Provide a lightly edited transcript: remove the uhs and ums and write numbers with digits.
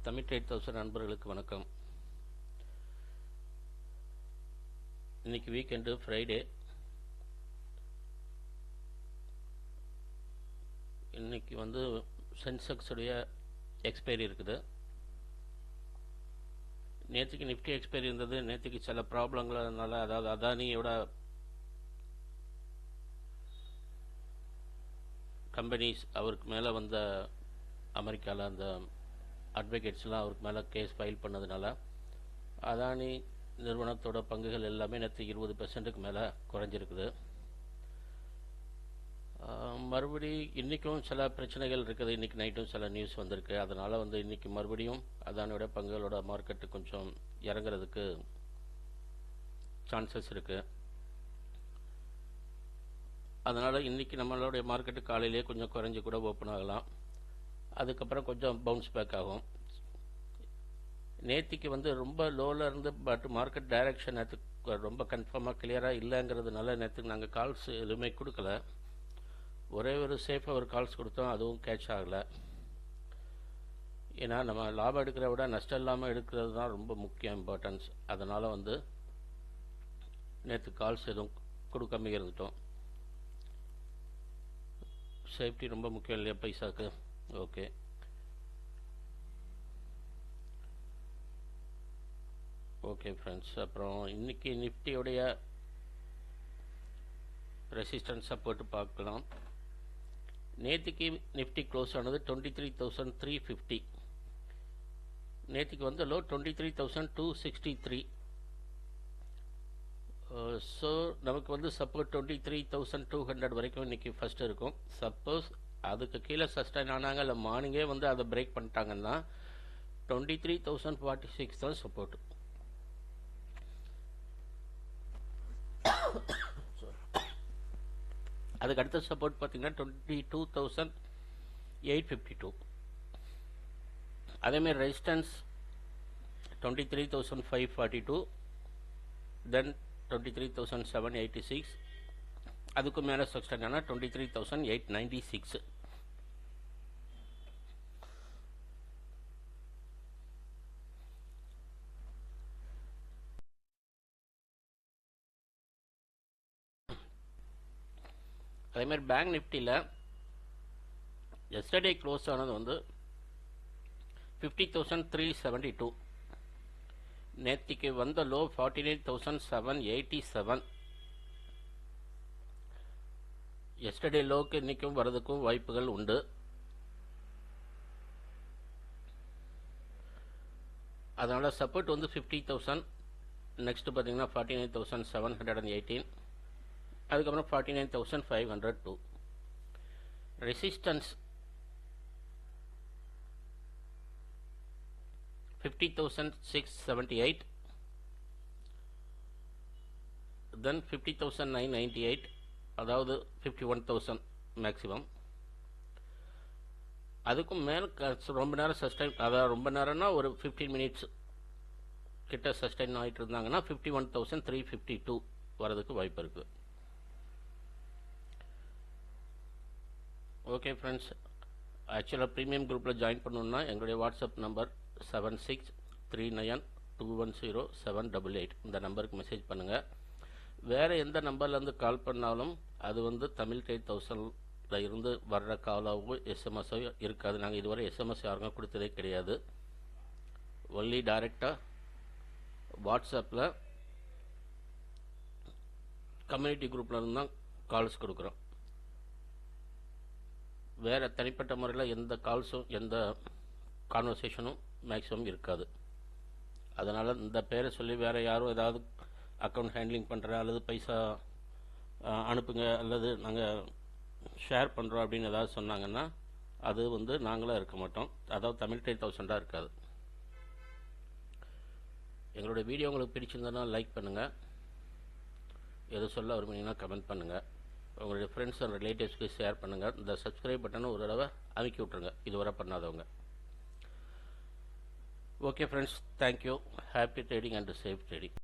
Tamil trade thousand நண்பர்களுக்கு வணக்கம். இன்னைக்கு வீக்கெண்டு ஃப்ரைடே. இன்னைக்கு சென்செக்ஸுடைய எக்ஸ்பைரி இருக்குது. நேற்றுக்கு நிஃப்டி எக்ஸ்பைரி இருந்தது. நேற்றுக்கு சில ப்ராப்ளங்கள்னால, அதாவது அதானியோட கம்பெனிஸ் அவருக்கு மேலே வந்த அமெரிக்காவில் அந்த அட்வொகேட்ஸ்லாம் அவருக்கு மேலே கேஸ் ஃபைல் பண்ணதுனால அதானி நிறுவனத்தோட பங்குகள் எல்லாமே நேற்று 20% மேலே குறைஞ்சிருக்குது. மறுபடி இன்றைக்கும் சில பிரச்சனைகள் இருக்குது. இன்றைக்கி நைட்டும் சில நியூஸ் வந்திருக்கு. அதனால் இன்றைக்கி மறுபடியும் அதானியோட பங்குகளோட மார்க்கெட்டு கொஞ்சம் இறங்குறதுக்கு சான்சஸ் இருக்குது. அதனால் இன்றைக்கி நம்மளுடைய மார்க்கெட்டு காலையிலே கொஞ்சம் குறைஞ்சி கூட ஓப்பன் ஆகலாம். அதுக்கப்புறம் கொஞ்சம் பவுன்ஸ் பேக் ஆகும். நேற்றுக்கு ரொம்ப லோவில் இருந்து பட் மார்க்கெட் டைரக்ஷன் நேற்று ரொம்ப கன்ஃபார்மாக கிளியராக இல்லைங்கிறதுனால நேற்றுக்கு நாங்கள் கால்ஸ் எதுவுமே கொடுக்கல. ஒரே ஒரு சேஃபாக ஒரு கால்ஸ் கொடுத்தோம், அதுவும் கேட்ச் ஆகலை. ஏன்னா நம்ம லாபம் எடுக்கிறத விட நஷ்டம் இல்லாமல் எடுக்கிறது தான் ரொம்ப முக்கியம், இம்பார்ட்டன்ஸ். அதனால் நேற்று கால்ஸ் எதுவும் கொடுக்காம இருந்துட்டோம். சேஃப்டி ரொம்ப முக்கியம் இல்லையா பைசாக்கு. Okay, okay friends. அப்புறம் இன்றைக்கி நிஃப்டியோடைய ரெசிஸ்டன்ஸ் சப்போர்ட் பார்க்கலாம். நேற்றுக்கு நிஃப்டி க்ளோஸ் ஆனது 23,350. நேற்றுக்கு லோ 23,263. ஸோ நமக்கு சப்போர்ட் 23,200 வரைக்கும் இன்றைக்கி ஃபஸ்ட்டு இருக்கும். சப்போஸ் அதுக்கு கீழே சஸ்டைன் ஆனாங்க, இல்லை மார்னிங்கே அதை பிரேக் பண்ணிட்டாங்கன்னா 23,046 தான் சப்போர்ட். அதுக்கு அடுத்த சப்போர்ட் பார்த்தீங்கன்னா 22,852. அதேமாதிரி ரெசிஸ்டன்ஸ் 23,542, தென் 23,786. அதுக்கு மேலே சஸ்டைன் ஆனால் 23,896. அதேமாதிரி பேங்க் நிஃப்டியில் எஸ்டர்டே க்ளோஸ் ஆனது 50,372. நேற்றுக்கு லோ 49,787. எஸ்டர்டே லோக்கு இன்றைக்கும் வரதுக்கும் வாய்ப்புகள் உண்டு. அதனால் சப்போர்ட் 50,000. நெக்ஸ்ட்டு பார்த்தீங்கன்னா 49,718. அதுக்கப்புறம் 49,502. ரெசிஸ்டன்ஸ் 50,678, தென் 50,998, அதாவது 51,000 மேக்ஸிமம். அதுக்கும் மேலே ரொம்ப நேரம் சஸ்டைன், அதாவது ரொம்ப நேரம்னா ஒரு 15 மினிட்ஸ் கிட்ட சஸ்டைன் ஆகிட்டு இருந்தாங்கன்னா 51,352 வரதுக்கு வாய்ப்பு இருக்குது. ஓகே ஃப்ரெண்ட்ஸ், ஆக்சுவலாக ப்ரீமியம் குரூப்பில் ஜாயின் பண்ணணுன்னா எங்களுடைய வாட்ஸ்அப் நம்பர் 7639210788. இந்த நம்பருக்கு மெசேஜ் பண்ணுங்கள். வேறு எந்த நம்பர்லேருந்து கால் பண்ணாலும் அது தமிழ் ட்ரேட் தௌசண்டில் இருந்து வர்ற காலாவோ எஸ்எம்எஸோ இருக்காது. நாங்கள் இதுவரை எஸ்எம்எஸ் யாருக்கும் கொடுத்ததே கிடையாது. ஒன்லி டைரெக்டாக வாட்ஸ்அப்பில் கம்யூனிட்டி குரூப்பில் இருந்து தான் கால்ஸ் கொடுக்குறோம். வேறு தனிப்பட்ட முறையில் எந்த கால்ஸும் எந்த கான்வர்சேஷனும் மேக்ஸிமம் இருக்காது. அதனால் இந்த பேரை சொல்லி வேறு யாரும் ஏதாவது அக்கௌண்ட் ஹேண்ட்லிங் பண்ணுறேன் அல்லது பைசா அனுப்புங்க அல்லது நாங்கள் ஷேர் பண்ணுறோம் அப்படின்னு ஏதாவது சொன்னாங்கன்னா அது நாங்களாக இருக்க மாட்டோம். அதாவது தமிழ் ட்ரேட் தௌசண்டாக இருக்காது. எங்களுடைய வீடியோ உங்களுக்கு பிடிச்சிருந்ததுன்னா லைக் பண்ணுங்கள். எது சொல்ல விரும்பினீங்கன்னா கமெண்ட் பண்ணுங்கள். உங்களுடைய ஃப்ரெண்ட்ஸ் அண்ட் ரிலேட்டிவ்ஸ்க்கு ஷேர் பண்ணுங்கள். இந்த சப்ஸ்கிரைப் பட்டனை ஒரு தடவை அமைக்கி விட்ருங்க இதுவரை பண்ணாதவங்க. Okay friends, thank you. Happy trading and safe trading.